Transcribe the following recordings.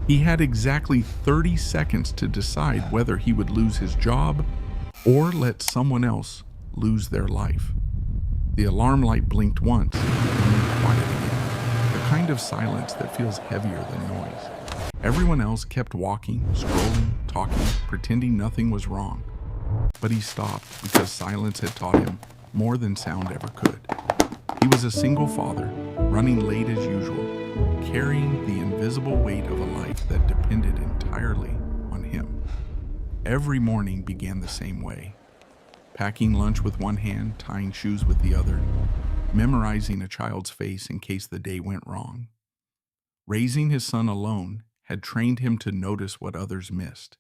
He had exactly 30 seconds to decide whether he would lose his job or let someone else lose their life. The alarm light blinked once and then quiet again, the kind of silence that feels heavier than noise. Everyone else kept walking, scrolling, talking, pretending nothing was wrong. But he stopped because silence had taught him more than sound ever could. He was a single father, running late as usual, carrying the invisible weight of a life that depended entirely on him. Every morning began the same way: packing lunch with one hand, tying shoes with the other, memorizing a child's face in case the day went wrong. Raising his son alone had trained him to notice what others missed: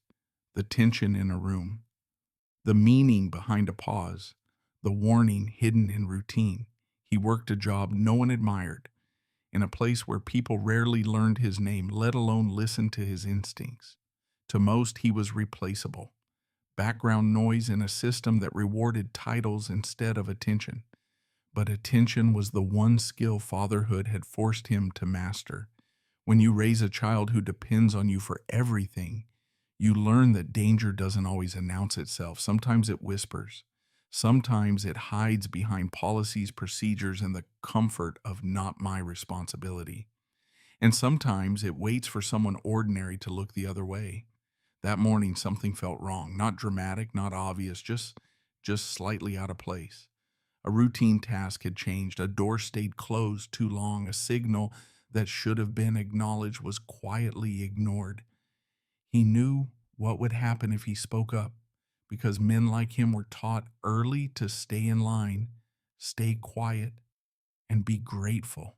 the tension in a room, the meaning behind a pause, the warning hidden in routine. He worked a job no one admired, in a place where people rarely learned his name, let alone listened to his instincts. To most, he was replaceable, background noise in a system that rewarded titles instead of attention. But attention was the one skill fatherhood had forced him to master. When you raise a child who depends on you for everything, you learn that danger doesn't always announce itself. Sometimes it whispers. Sometimes it hides behind policies, procedures, and the comfort of "not my responsibility." And sometimes it waits for someone ordinary to look the other way. That morning, something felt wrong. Not dramatic, not obvious, just slightly out of place. A routine task had changed. A door stayed closed too long. A signal that should have been acknowledged was quietly ignored. He knew what would happen if he spoke up, because men like him were taught early to stay in line, stay quiet, and be grateful.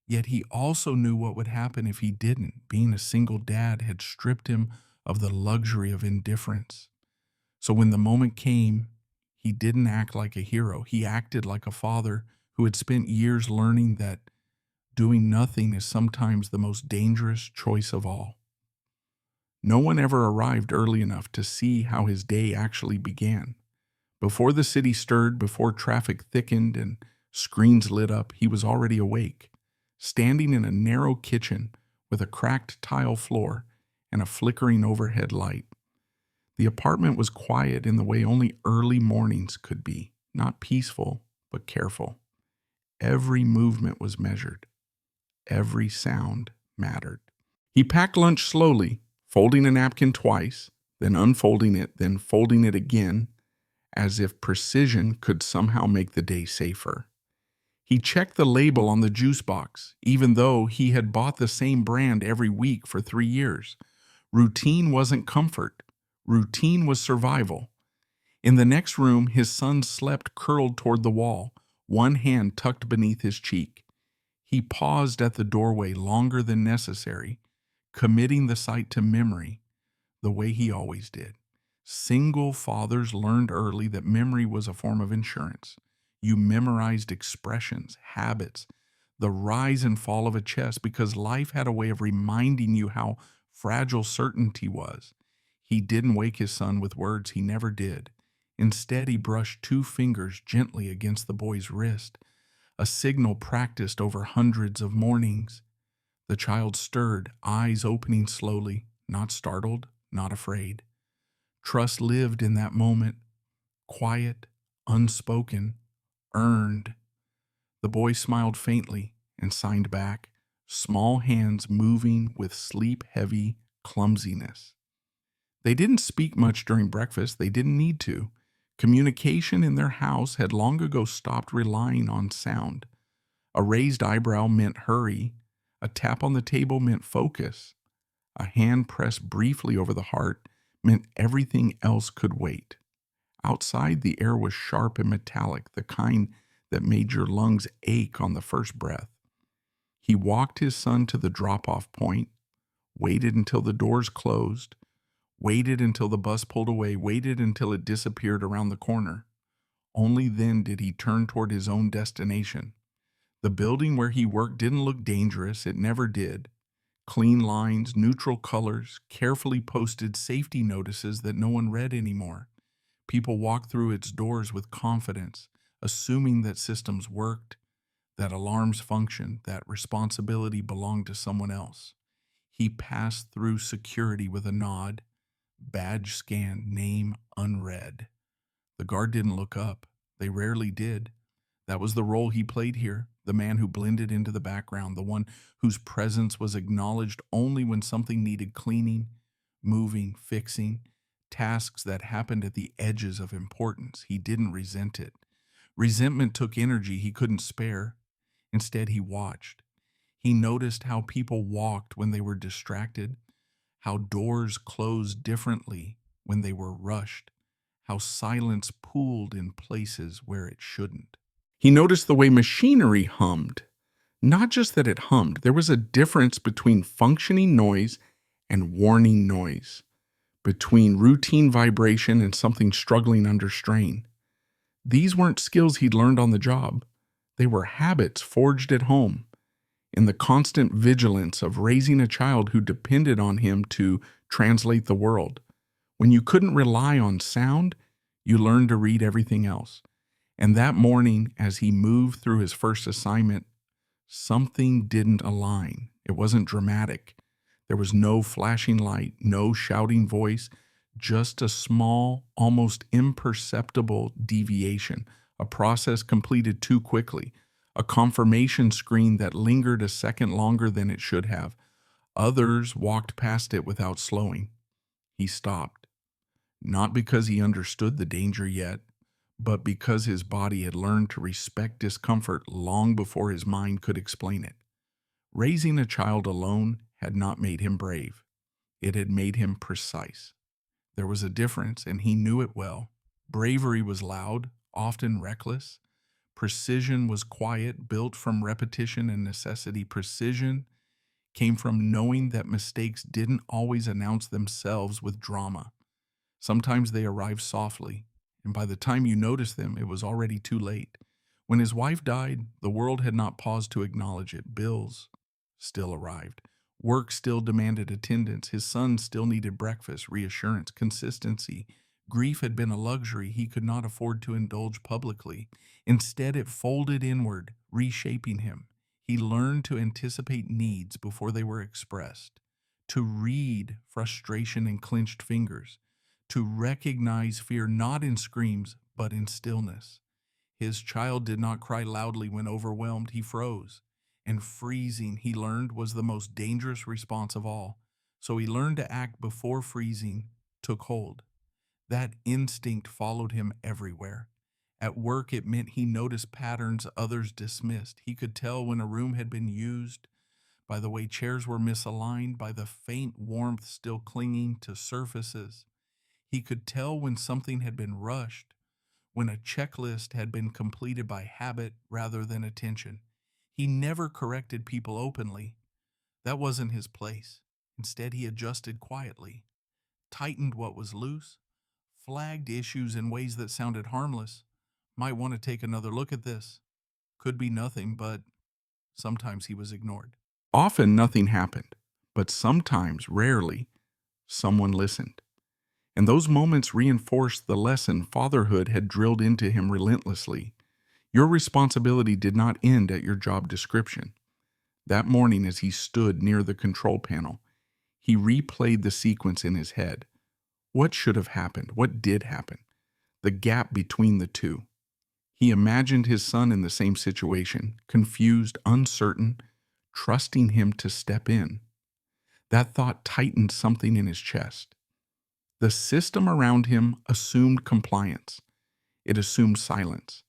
Yet he also knew what would happen if he didn't. Being a single dad had stripped him of the luxury of indifference. So when the moment came, he didn't act like a hero. He acted like a father who had spent years learning that doing nothing is sometimes the most dangerous choice of all. No one ever arrived early enough to see how his day actually began. Before the city stirred, before traffic thickened and screens lit up, he was already awake, standing in a narrow kitchen with a cracked tile floor and a flickering overhead light. The apartment was quiet in the way only early mornings could be, not peaceful, but careful. Every movement was measured. Every sound mattered. He packed lunch slowly, folding a napkin twice, then unfolding it, then folding it again, as if precision could somehow make the day safer. He checked the label on the juice box, even though he had bought the same brand every week for 3 years. Routine wasn't comfort. Routine was survival. In the next room, his son slept curled toward the wall, one hand tucked beneath his cheek. He paused at the doorway longer than necessary, committing the sight to memory, the way he always did. Single fathers learned early that memory was a form of insurance. You memorized expressions, habits, the rise and fall of a chest, because life had a way of reminding you how fragile certainty was. He didn't wake his son with words. He never did. Instead, he brushed 2 fingers gently against the boy's wrist, a signal practiced over hundreds of mornings. The child stirred, eyes opening slowly, not startled, not afraid. Trust lived in that moment, quiet, unspoken, earned. The boy smiled faintly and signed back, small hands moving with sleep-heavy clumsiness. They didn't speak much during breakfast. They didn't need to. Communication in their house had long ago stopped relying on sound. A raised eyebrow meant hurry. A tap on the table meant focus. A hand pressed briefly over the heart meant everything else could wait. Outside, the air was sharp and metallic, the kind that made your lungs ache on the first breath. He walked his son to the drop-off point, waited until the doors closed, waited until the bus pulled away, waited until it disappeared around the corner. Only then did he turn toward his own destination. The building where he worked didn't look dangerous. It never did. Clean lines, neutral colors, carefully posted safety notices that no one read anymore. People walked through its doors with confidence, assuming that systems worked, that alarms functioned, that responsibility belonged to someone else. He passed through security with a nod, badge scanned, name unread. The guard didn't look up. They rarely did. That was the role he played here, the man who blended into the background, the one whose presence was acknowledged only when something needed cleaning, moving, fixing, tasks that happened at the edges of importance. He didn't resent it. Resentment took energy he couldn't spare. Instead, he watched. He noticed how people walked when they were distracted, how doors closed differently when they were rushed, how silence pooled in places where it shouldn't. He noticed the way machinery hummed. Not just that it hummed, there was a difference between functioning noise and warning noise, between routine vibration and something struggling under strain. These weren't skills he'd learned on the job. They were habits forged at home, in the constant vigilance of raising a child who depended on him to translate the world. When you couldn't rely on sound, you learned to read everything else. And that morning, as he moved through his first assignment, something didn't align. It wasn't dramatic. There was no flashing light, no shouting voice, just a small, almost imperceptible deviation, a process completed too quickly, a confirmation screen that lingered a second longer than it should have. Others walked past it without slowing. He stopped, not because he understood the danger yet, but because his body had learned to respect discomfort long before his mind could explain it. Raising a child alone had not made him brave. It had made him precise. There was a difference, and he knew it well. Bravery was loud, often reckless. Precision was quiet, built from repetition and necessity. Precision came from knowing that mistakes didn't always announce themselves with drama. Sometimes they arrived softly, and by the time you noticed them, it was already too late. When his wife died, the world had not paused to acknowledge it. Bills still arrived. Work still demanded attendance. His son still needed breakfast, reassurance, consistency. Grief had been a luxury he could not afford to indulge publicly. Instead, it folded inward, reshaping him. He learned to anticipate needs before they were expressed, to read frustration in clenched fingers, to recognize fear not in screams, but in stillness. His child did not cry loudly when overwhelmed. He froze. And freezing, he learned, was the most dangerous response of all. So he learned to act before freezing took hold. That instinct followed him everywhere. At work, it meant he noticed patterns others dismissed. He could tell when a room had been used by the way chairs were misaligned, by the faint warmth still clinging to surfaces. He could tell when something had been rushed, when a checklist had been completed by habit rather than attention. He never corrected people openly. That wasn't his place. Instead, he adjusted quietly, tightened what was loose, flagged issues in ways that sounded harmless. Might want to take another look at this. Could be nothing, but sometimes he was ignored. Often nothing happened, but sometimes, rarely, someone listened. And those moments reinforced the lesson fatherhood had drilled into him relentlessly. Your responsibility did not end at your job description. That morning, as he stood near the control panel, he replayed the sequence in his head. What should have happened? What did happen? The gap between the two. He imagined his son in the same situation, confused, uncertain, trusting him to step in. That thought tightened something in his chest. The system around him assumed compliance. It assumed silence.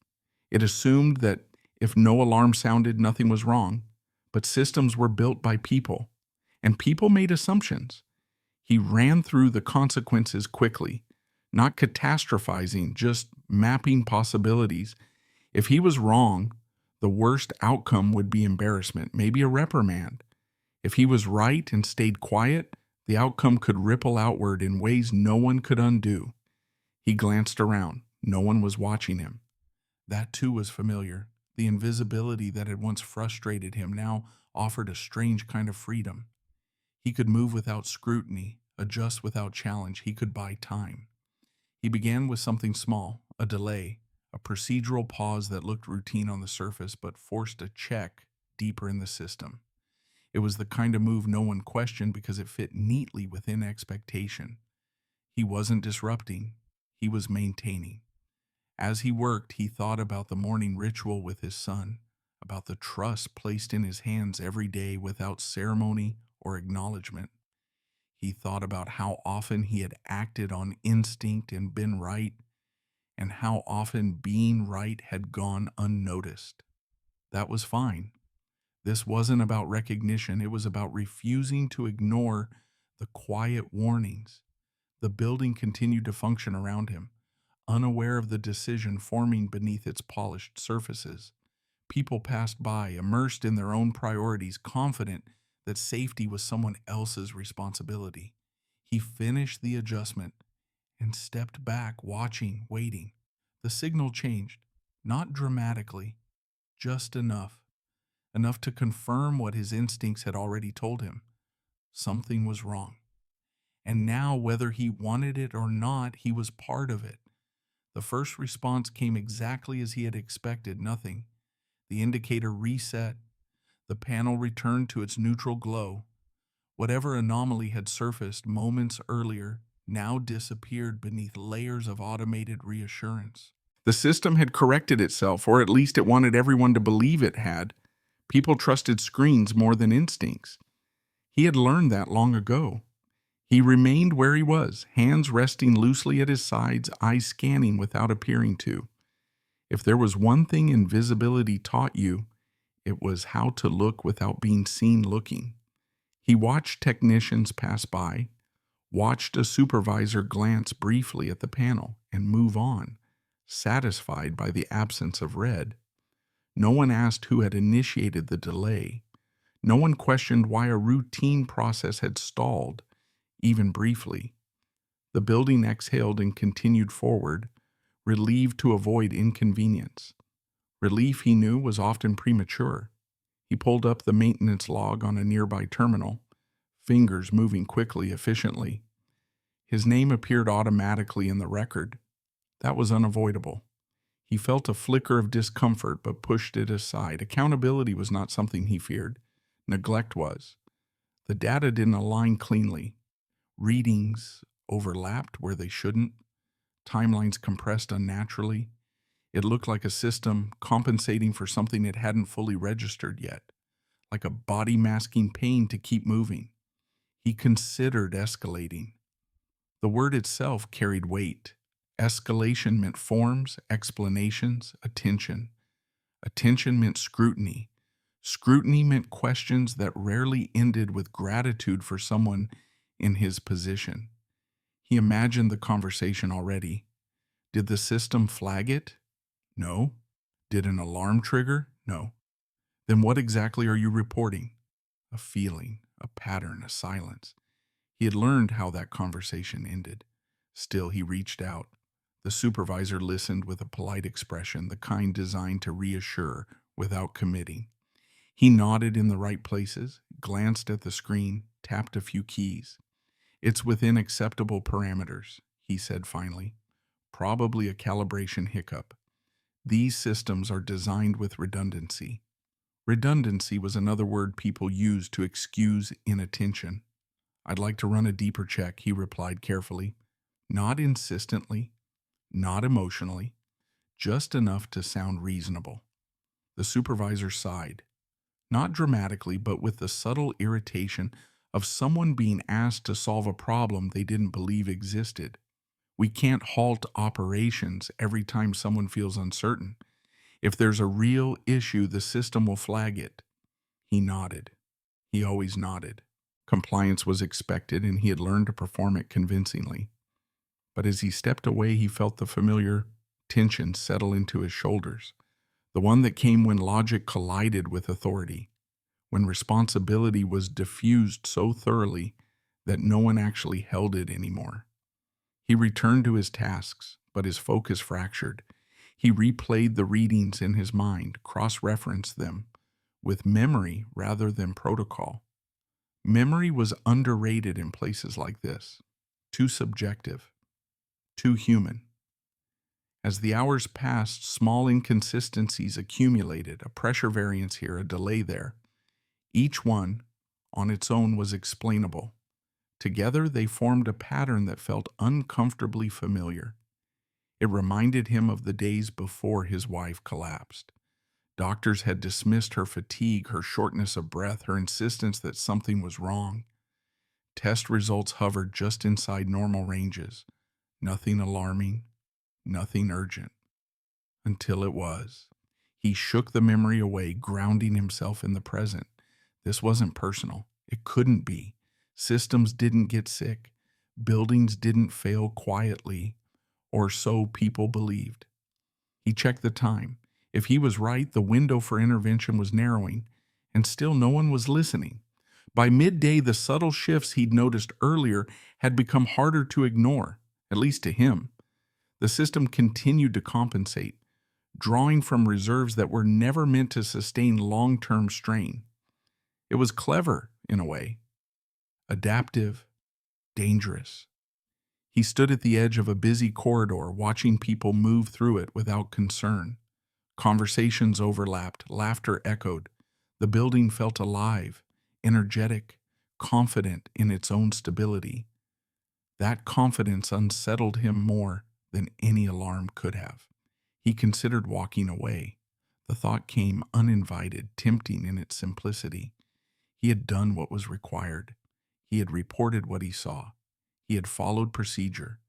It assumed that if no alarm sounded, nothing was wrong. But systems were built by people, and people made assumptions. He ran through the consequences quickly, not catastrophizing, just mapping possibilities. If he was wrong, the worst outcome would be embarrassment, maybe a reprimand. If he was right and stayed quiet, the outcome could ripple outward in ways no one could undo. He glanced around. No one was watching him. That too was familiar. The invisibility that had once frustrated him now offered a strange kind of freedom. He could move without scrutiny, adjust without challenge. He could buy time. He began with something small, a delay, a procedural pause that looked routine on the surface but forced a check deeper in the system. It was the kind of move no one questioned because it fit neatly within expectation. He wasn't disrupting, he was maintaining. As he worked, he thought about the morning ritual with his son, about the trust placed in his hands every day without ceremony or acknowledgement. He thought about how often he had acted on instinct and been right, and how often being right had gone unnoticed. That was fine. This wasn't about recognition, it was about refusing to ignore the quiet warnings. The building continued to function around him, unaware of the decision forming beneath its polished surfaces. People passed by, immersed in their own priorities, confident that safety was someone else's responsibility. He finished the adjustment and stepped back, watching, waiting. The signal changed, not dramatically, just enough to confirm what his instincts had already told him. Something was wrong. And now, whether he wanted it or not, he was part of it. The first response came exactly as he had expected, nothing. The indicator reset. The panel returned to its neutral glow. Whatever anomaly had surfaced moments earlier now disappeared beneath layers of automated reassurance. The system had corrected itself, or at least it wanted everyone to believe it had. People trusted screens more than instincts. He had learned that long ago. He remained where he was, hands resting loosely at his sides, eyes scanning without appearing to. If there was one thing invisibility taught you, it was how to look without being seen looking. He watched technicians pass by, watched a supervisor glance briefly at the panel and move on, satisfied by the absence of red. No one asked who had initiated the delay. No one questioned why a routine process had stalled, even briefly. The building exhaled and continued forward, relieved to avoid inconvenience. Relief, he knew, was often premature. He pulled up the maintenance log on a nearby terminal, fingers moving quickly, efficiently. His name appeared automatically in the record. That was unavoidable. He felt a flicker of discomfort but pushed it aside. Accountability was not something he feared. Neglect was. The data didn't align cleanly. Readings overlapped where they shouldn't. Timelines compressed unnaturally. It looked like a system compensating for something it hadn't fully registered yet, like a body masking pain to keep moving. He considered escalating. The word itself carried weight. Escalation meant forms, explanations, attention. Attention meant scrutiny. Scrutiny meant questions that rarely ended with gratitude for someone in his position. He imagined the conversation already. Did the system flag it? No. Did an alarm trigger? No. Then what exactly are you reporting? A feeling, a pattern, a silence. He had learned how that conversation ended. Still, he reached out. The supervisor listened with a polite expression, the kind designed to reassure without committing. He nodded in the right places, glanced at the screen, tapped a few keys. It's within acceptable parameters, he said finally. Probably a calibration hiccup. These systems are designed with redundancy. Redundancy was another word people used to excuse inattention. I'd like to run a deeper check, he replied carefully. Not insistently, not emotionally, just enough to sound reasonable. The supervisor sighed, not dramatically, but with the subtle irritation of someone being asked to solve a problem they didn't believe existed. We can't halt operations every time someone feels uncertain. If there's a real issue, the system will flag it. He nodded. He always nodded. Compliance was expected, and he had learned to perform it convincingly. But as he stepped away, he felt the familiar tension settle into his shoulders, the one that came when logic collided with authority, when responsibility was diffused so thoroughly that no one actually held it anymore. He returned to his tasks, but his focus fractured. He replayed the readings in his mind, cross-referenced them, with memory rather than protocol. Memory was underrated in places like this, too subjective, too human. As the hours passed, small inconsistencies accumulated, a pressure variance here, a delay there. Each one, on its own was explainable. Together, they formed a pattern that felt uncomfortably familiar. It reminded him of the days before his wife collapsed. Doctors had dismissed her fatigue, her shortness of breath, her insistence that something was wrong. Test results hovered just inside normal ranges. Nothing alarming, nothing urgent. Until it was. He shook the memory away, grounding himself in the present. This wasn't personal. It couldn't be. Systems didn't get sick. Buildings didn't fail quietly, or so people believed. He checked the time. If he was right, the window for intervention was narrowing, and still no one was listening. By midday, the subtle shifts he'd noticed earlier had become harder to ignore, at least to him. The system continued to compensate, drawing from reserves that were never meant to sustain long-term strain. It was clever, in a way. Adaptive, dangerous. He stood at the edge of a busy corridor, watching people move through it without concern. Conversations overlapped, laughter echoed. The building felt alive, energetic, confident in its own stability. That confidence unsettled him more than any alarm could have. He considered walking away. The thought came uninvited, tempting in its simplicity. He had done what was required. He had reported what he saw. He had followed procedure.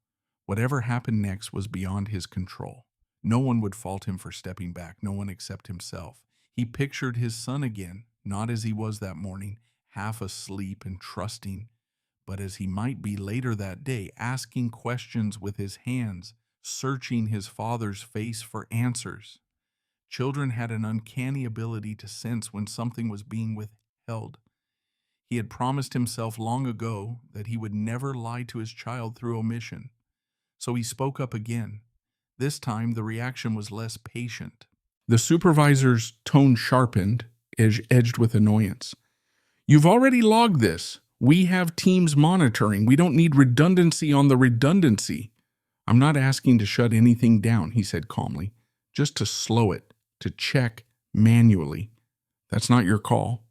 Whatever happened next was beyond his control. No one would fault him for stepping back, no one except himself. He pictured his son again, not as he was that morning, half asleep and trusting, but as he might be later that day, asking questions with his hands, searching his father's face for answers. Children had an uncanny ability to sense when something was being withheld. He had promised himself long ago that he would never lie to his child through omission. So he spoke up again. This time, the reaction was less patient. The supervisor's tone sharpened, edged with annoyance. "You've already logged this. We have teams monitoring. We don't need redundancy on the redundancy." "I'm not asking to shut anything down," he said calmly. "Just to slow it, to check manually. That's not your call."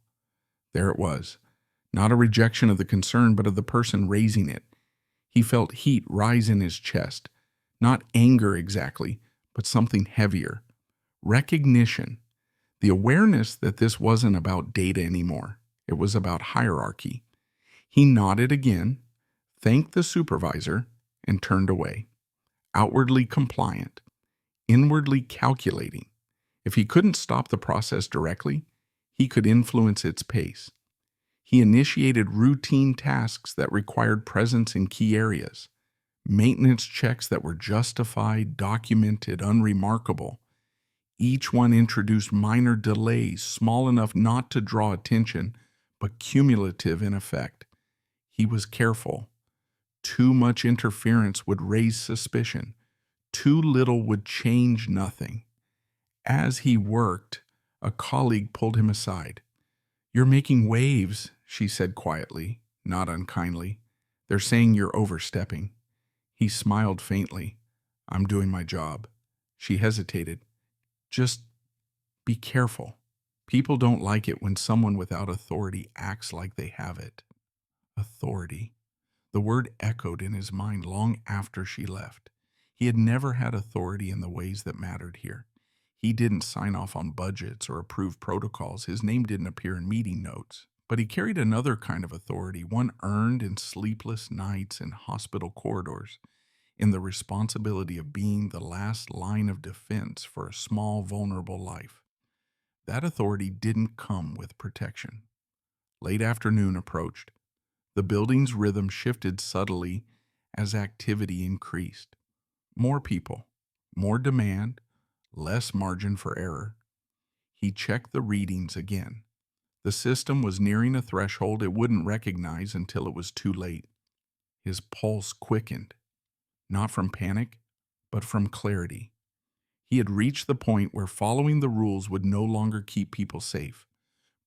There it was. Not a rejection of the concern, but of the person raising it. He felt heat rise in his chest. Not anger exactly, but something heavier. Recognition. The awareness that this wasn't about data anymore. It was about hierarchy. He nodded again, thanked the supervisor, and turned away. Outwardly compliant, inwardly calculating. If he couldn't stop the process directly, he could influence its pace. He initiated routine tasks that required presence in key areas. Maintenance checks that were justified, documented, unremarkable. Each one introduced minor delays, small enough not to draw attention, but cumulative in effect. He was careful. Too much interference would raise suspicion. Too little would change nothing. As he worked, a colleague pulled him aside. "You're making waves," she said quietly, not unkindly. "They're saying you're overstepping." He smiled faintly. "I'm doing my job." She hesitated. "Just be careful. People don't like it when someone without authority acts like they have it." Authority. The word echoed in his mind long after she left. He had never had authority in the ways that mattered here. He didn't sign off on budgets or approve protocols. His name didn't appear in meeting notes. But he carried another kind of authority, one earned in sleepless nights in hospital corridors, in the responsibility of being the last line of defense for a small, vulnerable life. That authority didn't come with protection. Late afternoon approached. The building's rhythm shifted subtly as activity increased. More people, more demand, less margin for error. He checked the readings again. The system was nearing a threshold it wouldn't recognize until it was too late. His pulse quickened, not from panic, but from clarity. He had reached the point where following the rules would no longer keep people safe.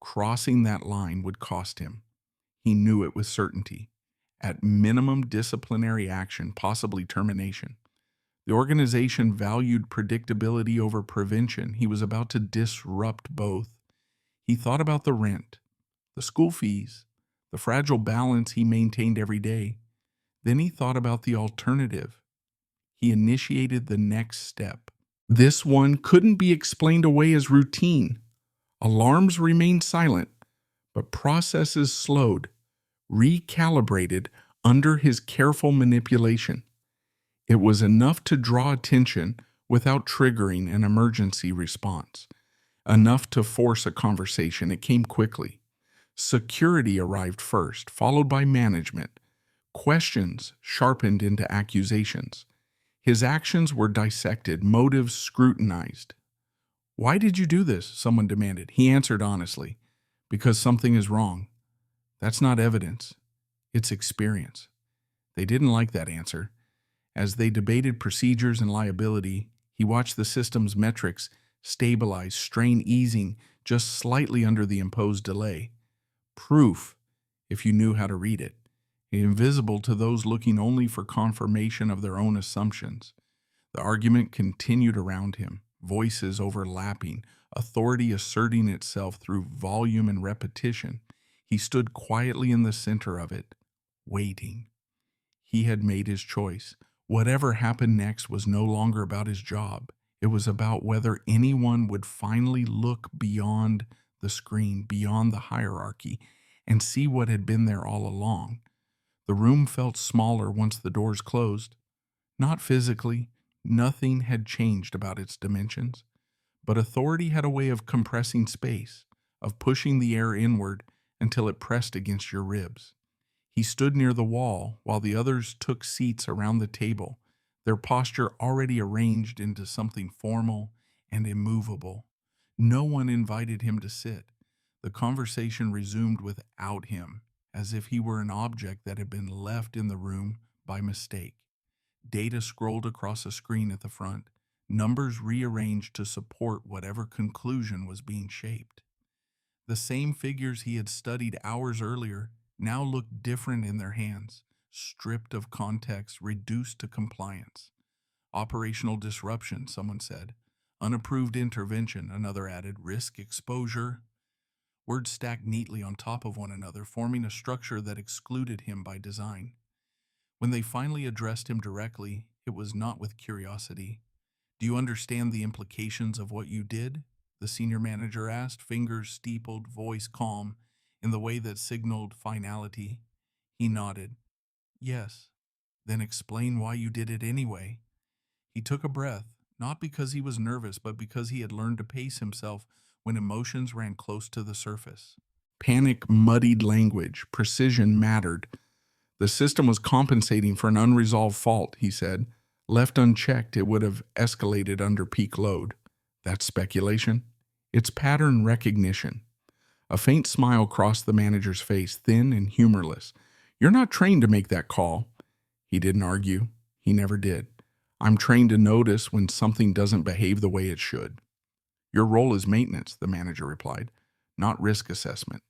Crossing that line would cost him. He knew it with certainty. At minimum, disciplinary action, possibly termination. The organization valued predictability over prevention. He was about to disrupt both. He thought about the rent, the school fees, the fragile balance he maintained every day. Then he thought about the alternative. He initiated the next step. This one couldn't be explained away as routine. Alarms remained silent, but processes slowed, recalibrated under his careful manipulation. It was enough to draw attention without triggering an emergency response, enough to force a conversation. It came quickly. Security arrived first, followed by management. Questions sharpened into accusations. His actions were dissected, motives scrutinized. "Why did you do this?" someone demanded. He answered honestly, "Because something is wrong." That's not evidence. It's experience. They didn't like that answer. As they debated procedures and liability, he watched the system's metrics stabilize, strain easing just slightly under the imposed delay. Proof, if you knew how to read it, invisible to those looking only for confirmation of their own assumptions. The argument continued around him, voices overlapping, authority asserting itself through volume and repetition. He stood quietly in the center of it, waiting. He had made his choice. Whatever happened next was no longer about his job. It was about whether anyone would finally look beyond the screen, beyond the hierarchy, and see what had been there all along. The room felt smaller once the doors closed. Not physically, nothing had changed about its dimensions, but authority had a way of compressing space, of pushing the air inward until it pressed against your ribs. He stood near the wall while the others took seats around the table, their posture already arranged into something formal and immovable. No one invited him to sit. The conversation resumed without him, as if he were an object that had been left in the room by mistake. Data scrolled across a screen at the front, numbers rearranged to support whatever conclusion was being shaped. The same figures he had studied hours earlier now looked different in their hands, stripped of context, reduced to compliance. Operational disruption, someone said. Unapproved intervention, another added. Risk exposure. Words stacked neatly on top of one another, forming a structure that excluded him by design. When they finally addressed him directly, it was not with curiosity. "Do you understand the implications of what you did?" the senior manager asked, fingers steepled, voice calm, in the way that signaled finality. He nodded. "Yes." "Then explain why you did it anyway." He took a breath, not because he was nervous, but because he had learned to pace himself when emotions ran close to the surface. Panic muddied language. Precision mattered. The system was compensating for an unresolved fault, he said. Left unchecked, it would have escalated under peak load. That's speculation. It's pattern recognition. A faint smile crossed the manager's face, thin and humorless. "You're not trained to make that call." He didn't argue. He never did. "I'm trained to notice when something doesn't behave the way it should." "Your role is maintenance," the manager replied, "not risk assessment."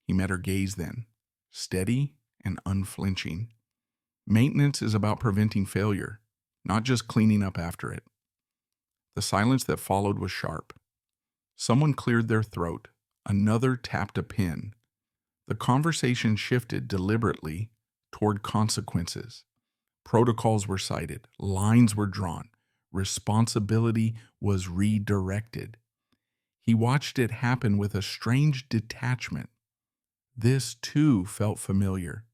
He met her gaze then, steady and unflinching. Maintenance is about preventing failure, not just cleaning up after it. The silence that followed was sharp. Someone cleared their throat. Another tapped a pen. The conversation shifted deliberately toward consequences. Protocols were cited, lines were drawn, responsibility was redirected. He watched it happen with a strange detachment. This, too, felt familiar.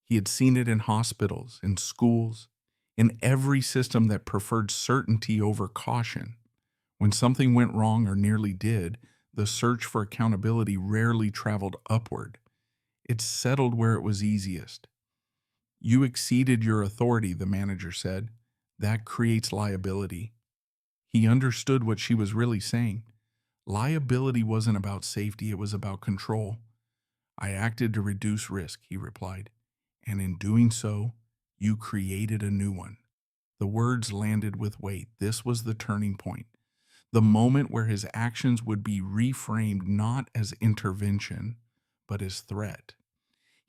He had seen it in hospitals, in schools, in every system that preferred certainty over caution. When something went wrong or nearly did, the search for accountability rarely traveled upward. It settled where it was easiest. "You exceeded your authority," the manager said. "That creates liability." He understood what she was really saying. Liability wasn't about safety, it was about control. "I acted to reduce risk," he replied. "And in doing so, you created a new one." The words landed with weight. This was the turning point. The moment where his actions would be reframed not as intervention, but as threat.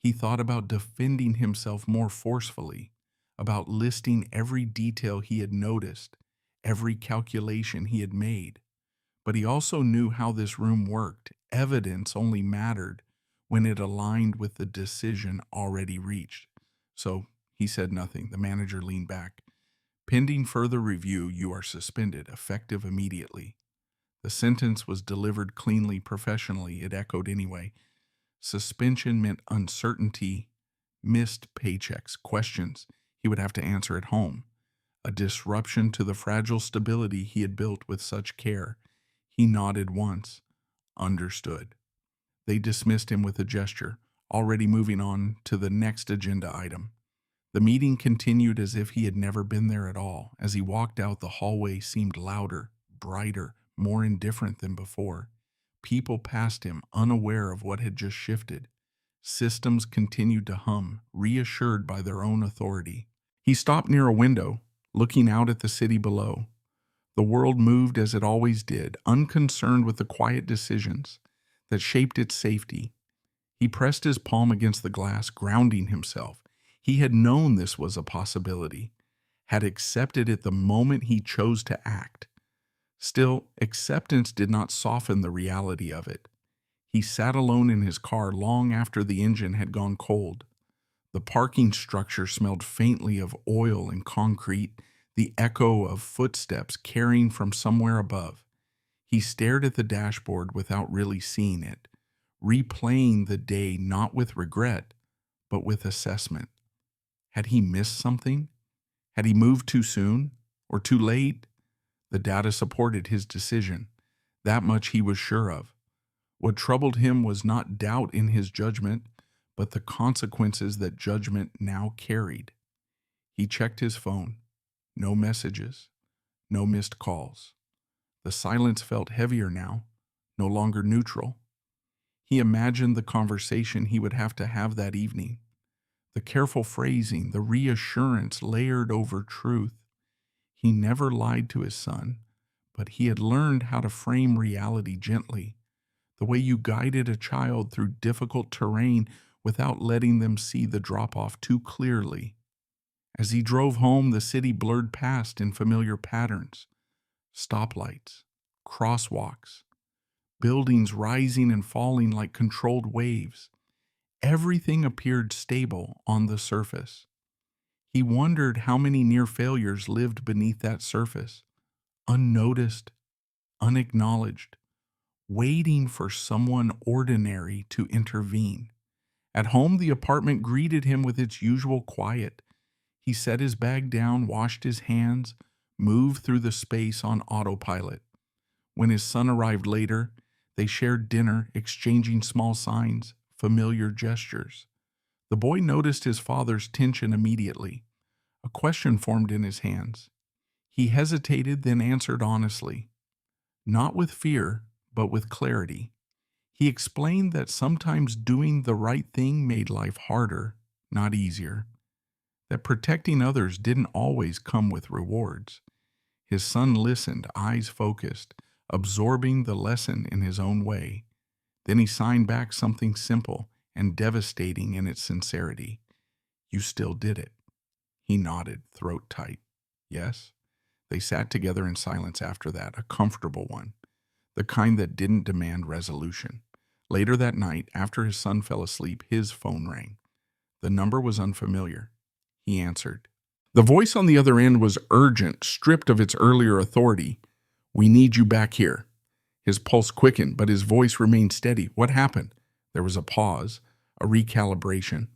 He thought about defending himself more forcefully, about listing every detail he had noticed, every calculation he had made. But he also knew how this room worked. Evidence only mattered when it aligned with the decision already reached. So he said nothing. The manager leaned back. Pending further review, you are suspended, effective immediately. The sentence was delivered cleanly, professionally. It echoed anyway. Suspension meant uncertainty, missed paychecks, questions he would have to answer at home, a disruption to the fragile stability he had built with such care. He nodded once, understood. They dismissed him with a gesture, already moving on to the next agenda item. The meeting continued as if he had never been there at all. As he walked out, the hallway seemed louder, brighter, more indifferent than before. People passed him, unaware of what had just shifted. Systems continued to hum, reassured by their own authority. He stopped near a window, looking out at the city below. The world moved as it always did, unconcerned with the quiet decisions that shaped its safety. He pressed his palm against the glass, grounding himself. He had known this was a possibility, had accepted it the moment he chose to act. Still, acceptance did not soften the reality of it. He sat alone in his car long after the engine had gone cold. The parking structure smelled faintly of oil and concrete, the echo of footsteps carrying from somewhere above. He stared at the dashboard without really seeing it, replaying the day not with regret, but with assessment. Had he missed something? Had he moved too soon or too late? The data supported his decision. That much he was sure of. What troubled him was not doubt in his judgment, but the consequences that judgment now carried. He checked his phone. No messages, no missed calls. The silence felt heavier now, no longer neutral. He imagined the conversation he would have to have that evening. The careful phrasing, the reassurance layered over truth. He never lied to his son, but he had learned how to frame reality gently, the way you guided a child through difficult terrain without letting them see the drop-off too clearly. As he drove home, the city blurred past in familiar patterns. Stoplights, crosswalks, buildings rising and falling like controlled waves. Everything appeared stable on the surface. He wondered how many near failures lived beneath that surface, unnoticed, unacknowledged, waiting for someone ordinary to intervene. At home, the apartment greeted him with its usual quiet. He set his bag down, washed his hands, moved through the space on autopilot. When his son arrived later, they shared dinner, exchanging small signs, familiar gestures. The boy noticed his father's tension immediately. A question formed in his hands. He hesitated, then answered honestly, not with fear, but with clarity. He explained that sometimes doing the right thing made life harder, not easier. That protecting others didn't always come with rewards. His son listened, eyes focused, absorbing the lesson in his own way. Then he signed back something simple and devastating in its sincerity. You still did it. He nodded, throat tight. Yes? They sat together in silence after that, a comfortable one, the kind that didn't demand resolution. Later that night, after his son fell asleep, his phone rang. The number was unfamiliar. He answered. The voice on the other end was urgent, stripped of its earlier authority. We need you back here. His pulse quickened, but his voice remained steady. What happened? There was a pause, a recalibration.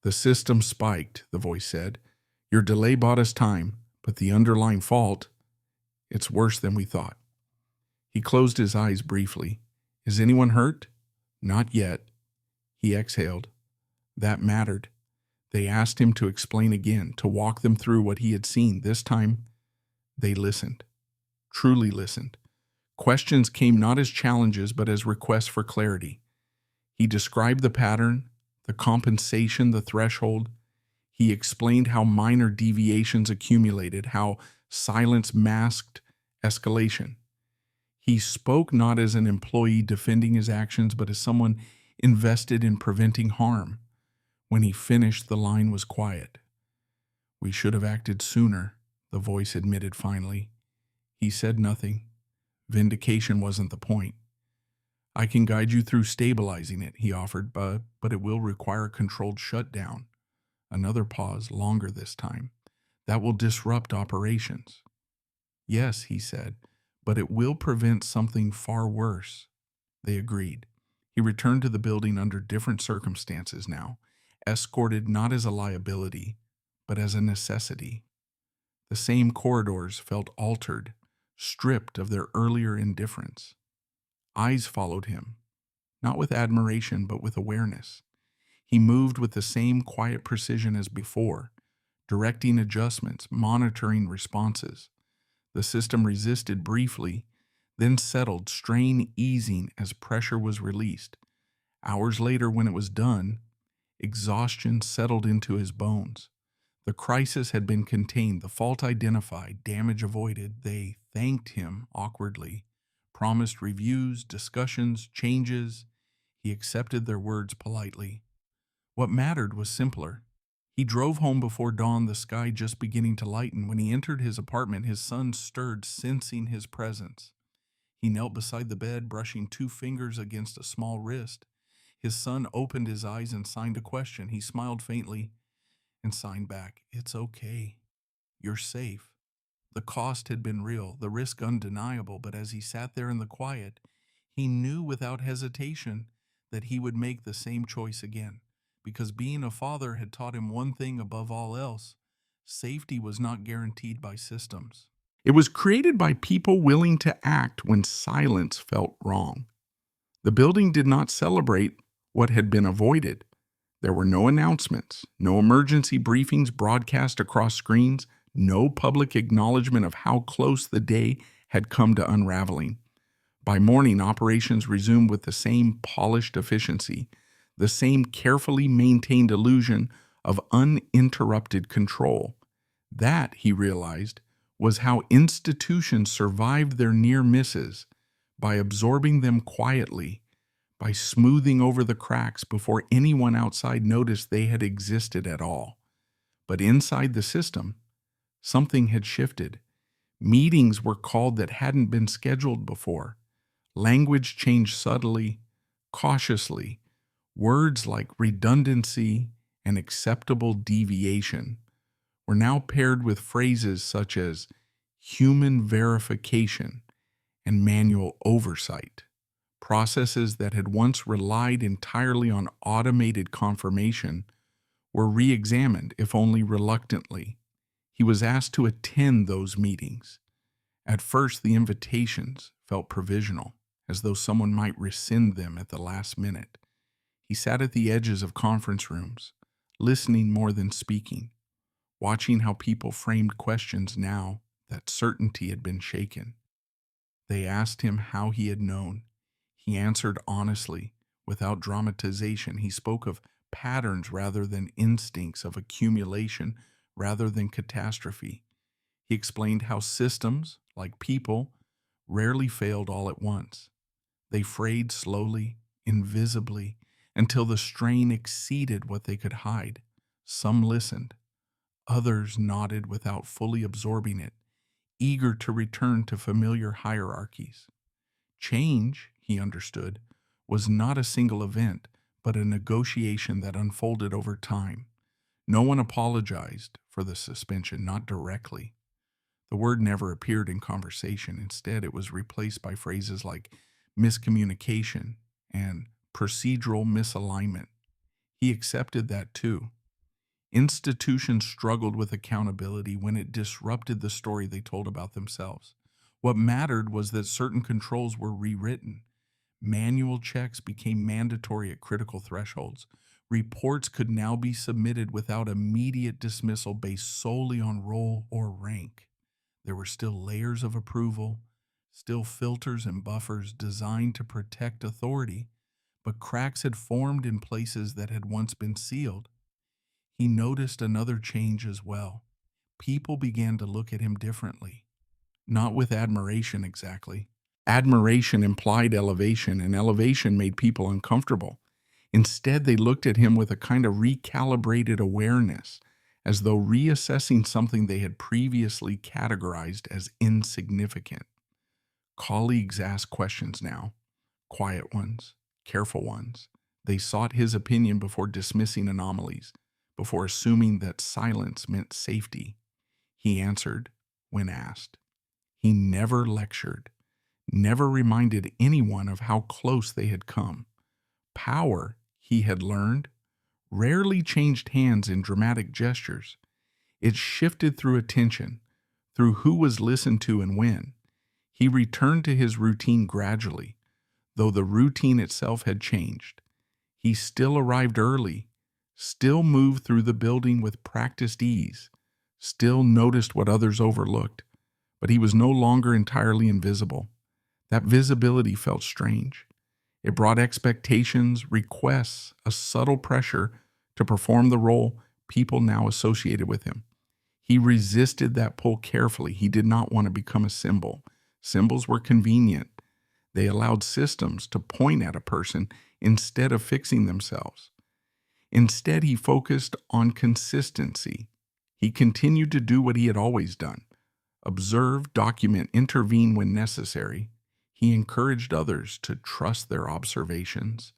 The system spiked, the voice said. Your delay bought us time, but the underlying fault, it's worse than we thought. He closed his eyes briefly. Is anyone hurt? Not yet. He exhaled. That mattered. They asked him to explain again, to walk them through what he had seen. This time, they listened. Truly listened. Questions came not as challenges, but as requests for clarity. He described the pattern, the compensation, the threshold. He explained how minor deviations accumulated, how silence masked escalation. He spoke not as an employee defending his actions, but as someone invested in preventing harm. When he finished, the line was quiet. We should have acted sooner, the voice admitted finally. He said nothing. Vindication wasn't the point. I can guide you through stabilizing it, he offered, but it will require a controlled shutdown. Another pause, longer this time. That will disrupt operations. Yes, he said, but it will prevent something far worse. They agreed. He returned to the building under different circumstances now, escorted not as a liability, but as a necessity. The same corridors felt altered, stripped of their earlier indifference. Eyes followed him, not with admiration, but with awareness. He moved with the same quiet precision as before, directing adjustments, monitoring responses. The system resisted briefly, then settled, strain easing as pressure was released. Hours later, when it was done, exhaustion settled into his bones. The crisis had been contained, the fault identified, damage avoided. They thanked him awkwardly, promised reviews, discussions, changes. He accepted their words politely. What mattered was simpler. He drove home before dawn, the sky just beginning to lighten. When he entered his apartment, his son stirred, sensing his presence. He knelt beside the bed, brushing 2 fingers against a small wrist. His son opened his eyes and signed a question. He smiled faintly and signed back, "It's okay. You're safe." The cost had been real, the risk undeniable, but as he sat there in the quiet, he knew without hesitation that he would make the same choice again, because being a father had taught him one thing above all else: safety was not guaranteed by systems. It was created by people willing to act when silence felt wrong. The building did not celebrate what had been avoided. There were no announcements, no emergency briefings broadcast across screens, no public acknowledgement of how close the day had come to unraveling. By morning, operations resumed with the same polished efficiency, the same carefully maintained illusion of uninterrupted control. That, he realized, was how institutions survived their near misses, by absorbing them quietly, by smoothing over the cracks before anyone outside noticed they had existed at all. But inside the system, something had shifted. Meetings were called that hadn't been scheduled before. Language changed subtly, cautiously. Words like redundancy and acceptable deviation were now paired with phrases such as human verification and manual oversight. Processes that had once relied entirely on automated confirmation were re-examined, if only reluctantly. He was asked to attend those meetings. At first, the invitations felt provisional, as though someone might rescind them at the last minute. He sat at the edges of conference rooms, listening more than speaking, watching how people framed questions now that certainty had been shaken. They asked him how he had known. He answered honestly, without dramatization. He spoke of patterns rather than instincts, of accumulation rather than catastrophe. He explained how systems, like people, rarely failed all at once. They frayed slowly, invisibly, until the strain exceeded what they could hide. Some listened. Others nodded without fully absorbing it, eager to return to familiar hierarchies. Change, he understood, was not a single event, but a negotiation that unfolded over time. No one apologized for the suspension, not directly. The word never appeared in conversation. Instead, it was replaced by phrases like miscommunication and procedural misalignment. He accepted that too. Institutions struggled with accountability when it disrupted the story they told about themselves. What mattered was that certain controls were rewritten. Manual checks became mandatory at critical thresholds. Reports could now be submitted without immediate dismissal based solely on role or rank. There were still layers of approval, still filters and buffers designed to protect authority, but cracks had formed in places that had once been sealed. He noticed another change as well. People began to look at him differently. Not with admiration exactly. Admiration implied elevation, and elevation made people uncomfortable. Instead, they looked at him with a kind of recalibrated awareness, as though reassessing something they had previously categorized as insignificant. Colleagues asked questions now. quiet ones, careful ones. They sought his opinion before dismissing anomalies, before assuming that silence meant safety. He answered when asked. He never lectured, never reminded anyone of how close they had come. Power, he had learned, rarely changed hands in dramatic gestures. It shifted through attention, through who was listened to and when. He returned to his routine gradually, though the routine itself had changed. He still arrived early, still moved through the building with practiced ease, still noticed what others overlooked, but he was no longer entirely invisible. That visibility felt strange. It brought expectations, requests, a subtle pressure to perform the role people now associated with him. He resisted that pull carefully. He did not want to become a symbol. Symbols were convenient. They allowed systems to point at a person instead of fixing themselves. Instead, he focused on consistency. He continued to do what he had always done: observe, document, intervene when necessary. He encouraged others to trust their observations,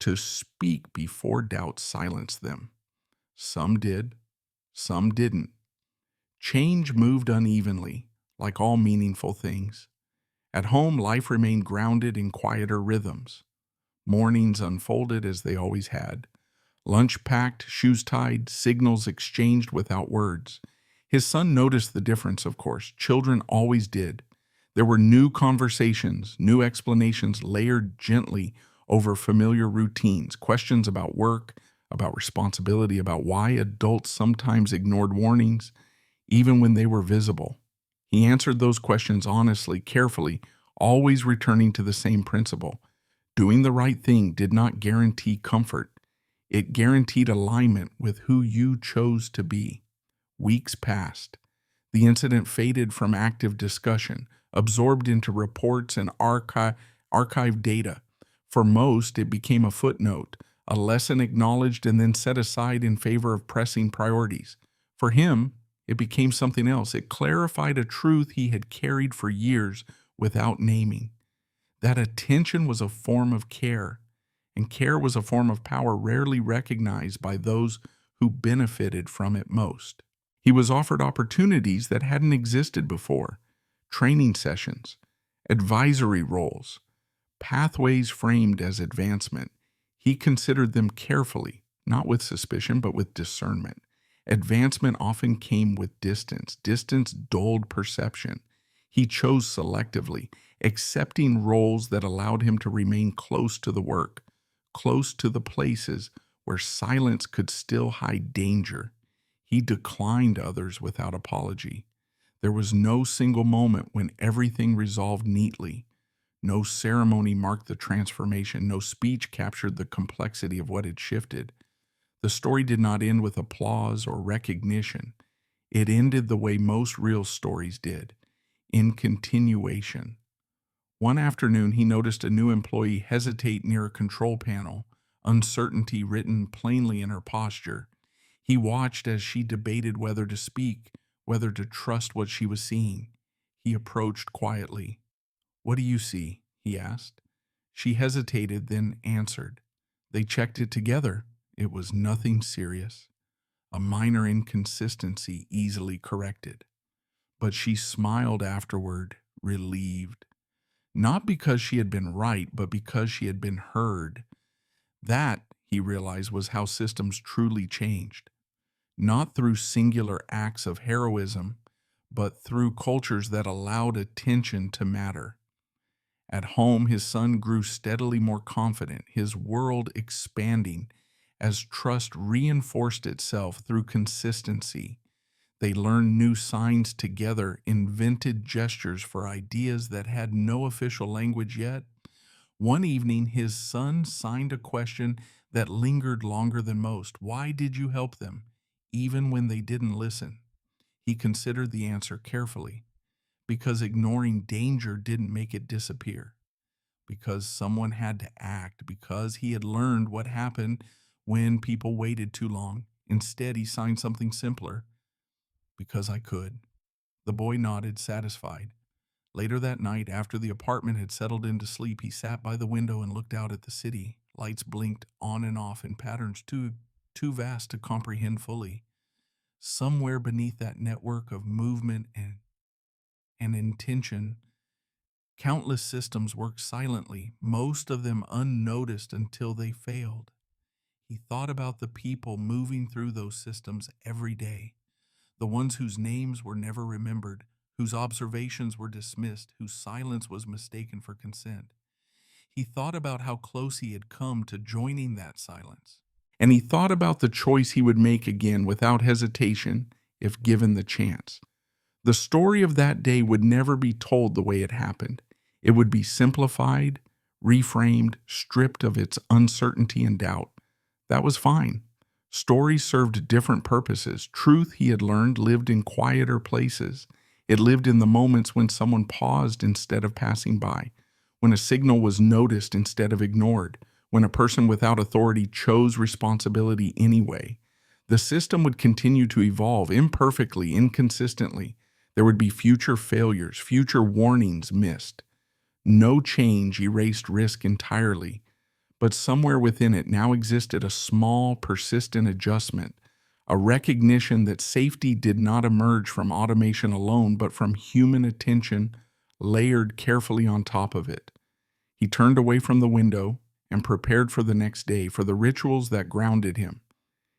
to speak before doubt silenced them. Some did, some didn't. Change moved unevenly, like all meaningful things. At home, life remained grounded in quieter rhythms. Mornings unfolded as they always had. Lunch packed, shoes tied, signals exchanged without words. His son noticed the difference, of course. Children always did. There were new conversations, new explanations layered gently over familiar routines, questions about work, about responsibility, about why adults sometimes ignored warnings, even when they were visible. He answered those questions honestly, carefully, always returning to the same principle. Doing the right thing did not guarantee comfort. It guaranteed alignment with who you chose to be. Weeks passed. The incident faded from active discussion, absorbed into reports and archived data. For most, it became a footnote, a lesson acknowledged and then set aside in favor of pressing priorities. For him, it became something else. It clarified a truth he had carried for years without naming. That attention was a form of care, and care was a form of power rarely recognized by those who benefited from it most. He was offered opportunities that hadn't existed before: training sessions, advisory roles, pathways framed as advancement. He considered them carefully, not with suspicion, but with discernment. Advancement often came with distance. Distance dulled perception. He chose selectively, accepting roles that allowed him to remain close to the work, close to the places where silence could still hide danger. He declined others without apology. There was no single moment when everything resolved neatly. No ceremony marked the transformation. No speech captured the complexity of what had shifted. The story did not end with applause or recognition. It ended the way most real stories did, in continuation. One afternoon, he noticed a new employee hesitate near a control panel, uncertainty written plainly in her posture. He watched as she debated whether to speak, whether to trust what she was seeing. He approached quietly. "What do you see?" he asked. She hesitated, then answered. They checked it together. It was nothing serious, a minor inconsistency easily corrected. But she smiled afterward, relieved. Not because she had been right, but because she had been heard. That, he realized, was how systems truly changed. Not through singular acts of heroism, but through cultures that allowed attention to matter. At home, his son grew steadily more confident, his world expanding as trust reinforced itself through consistency. They learned new signs together, invented gestures for ideas that had no official language yet. One evening, his son signed a question that lingered longer than most. Why did you help them, even when they didn't listen? He considered the answer carefully. Because ignoring danger didn't make it disappear. Because someone had to act. Because he had learned what happened when people waited too long. Instead, he signed something simpler. Because I could. The boy nodded, satisfied. Later that night, after the apartment had settled into sleep, he sat by the window and looked out at the city. Lights blinked on and off in patterns too vast to comprehend fully. Somewhere beneath that network of movement and intention, countless systems worked silently, most of them unnoticed until they failed. He thought about the people moving through those systems every day, the ones whose names were never remembered, whose observations were dismissed, whose silence was mistaken for consent. He thought about how close he had come to joining that silence. And he thought about the choice he would make again without hesitation if given the chance. The story of that day would never be told the way it happened. It would be simplified, reframed, stripped of its uncertainty and doubt. That was fine. Stories served different purposes. Truth, he had learned, lived in quieter places. It lived in the moments when someone paused instead of passing by, when a signal was noticed instead of ignored, when a person without authority chose responsibility anyway. The system would continue to evolve imperfectly, inconsistently. There would be future failures, future warnings missed. No change erased risk entirely, but somewhere within it now existed a small, persistent adjustment, a recognition that safety did not emerge from automation alone, but from human attention layered carefully on top of it. He turned away from the window and prepared for the next day, for the rituals that grounded him.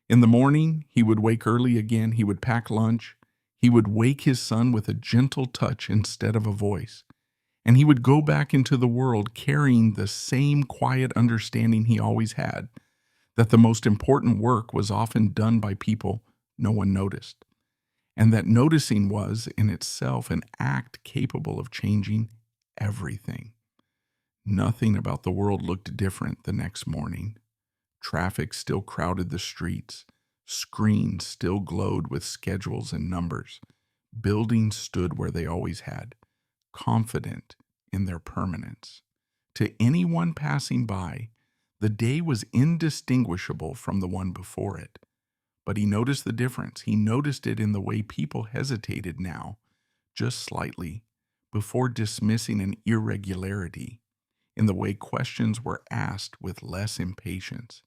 In the morning, he would wake early again. He would pack lunch. He would wake his son with a gentle touch instead of a voice. And he would go back into the world carrying the same quiet understanding he always had, that the most important work was often done by people no one noticed, and that noticing was, in itself, an act capable of changing everything. Nothing about the world looked different the next morning. Traffic still crowded the streets. Screens still glowed with schedules and numbers. Buildings stood where they always had, confident in their permanence. To anyone passing by, the day was indistinguishable from the one before it. But he noticed the difference. He noticed it in the way people hesitated now, just slightly, before dismissing an irregularity, in the way questions were asked with less impatience,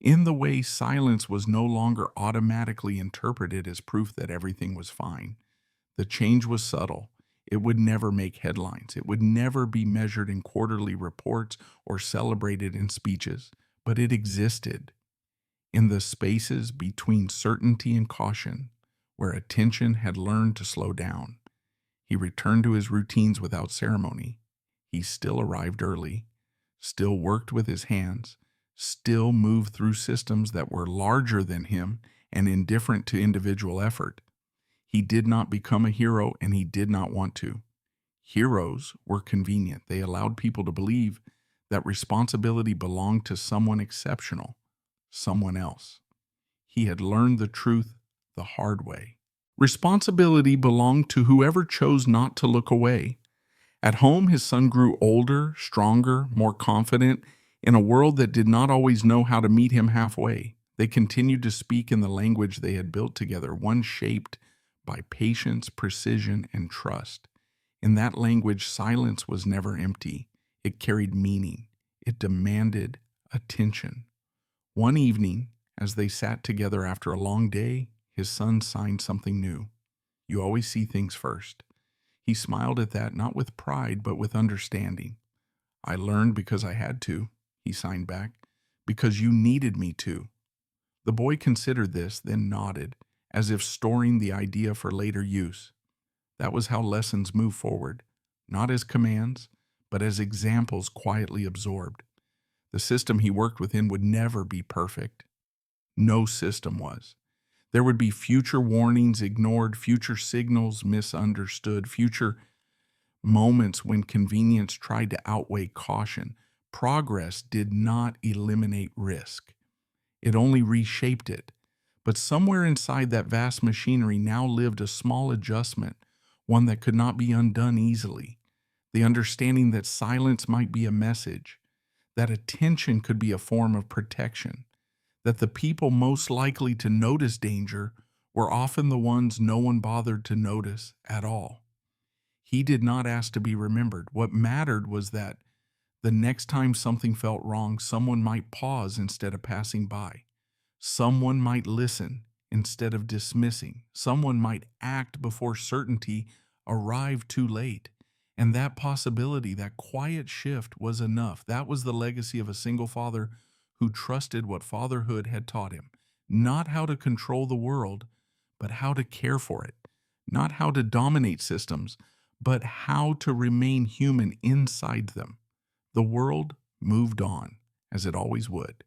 in the way silence was no longer automatically interpreted as proof that everything was fine. The change was subtle. It would never make headlines. It would never be measured in quarterly reports or celebrated in speeches, but it existed in the spaces between certainty and caution, where attention had learned to slow down. He returned to his routines without ceremony. He still arrived early, still worked with his hands, still moved through systems that were larger than him and indifferent to individual effort. He did not become a hero, and he did not want to. Heroes were convenient. They allowed people to believe that responsibility belonged to someone exceptional, someone else. He had learned the truth the hard way. Responsibility belonged to whoever chose not to look away. At home, his son grew older, stronger, more confident, in a world that did not always know how to meet him halfway. They continued to speak in the language they had built together, one shaped by patience, precision, and trust. In that language, silence was never empty. It carried meaning. It demanded attention. One evening, as they sat together after a long day, his son signed something new. "You always see things first." He smiled at that, not with pride, but with understanding. "I learned because I had to," he signed back, "because you needed me to." The boy considered this, then nodded, as if storing the idea for later use. That was how lessons move forward, not as commands, but as examples quietly absorbed. The system he worked within would never be perfect. No system was. There would be future warnings ignored, future signals misunderstood, future moments when convenience tried to outweigh caution. Progress did not eliminate risk. It only reshaped it. But somewhere inside that vast machinery now lived a small adjustment, one that could not be undone easily. The understanding that silence might be a message, that attention could be a form of protection, that the people most likely to notice danger were often the ones no one bothered to notice at all. He did not ask to be remembered. What mattered was that the next time something felt wrong, someone might pause instead of passing by. Someone might listen instead of dismissing. Someone might act before certainty arrived too late. And that possibility, that quiet shift, was enough. That was the legacy of a single father who trusted what fatherhood had taught him. Not how to control the world, but how to care for it. Not how to dominate systems, but how to remain human inside them. The world moved on, as it always would,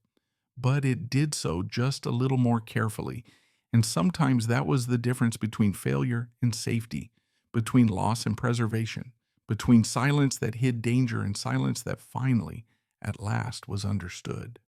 but it did so just a little more carefully. And sometimes that was the difference between failure and safety, between loss and preservation, between silence that hid danger and silence that finally, at last, was understood.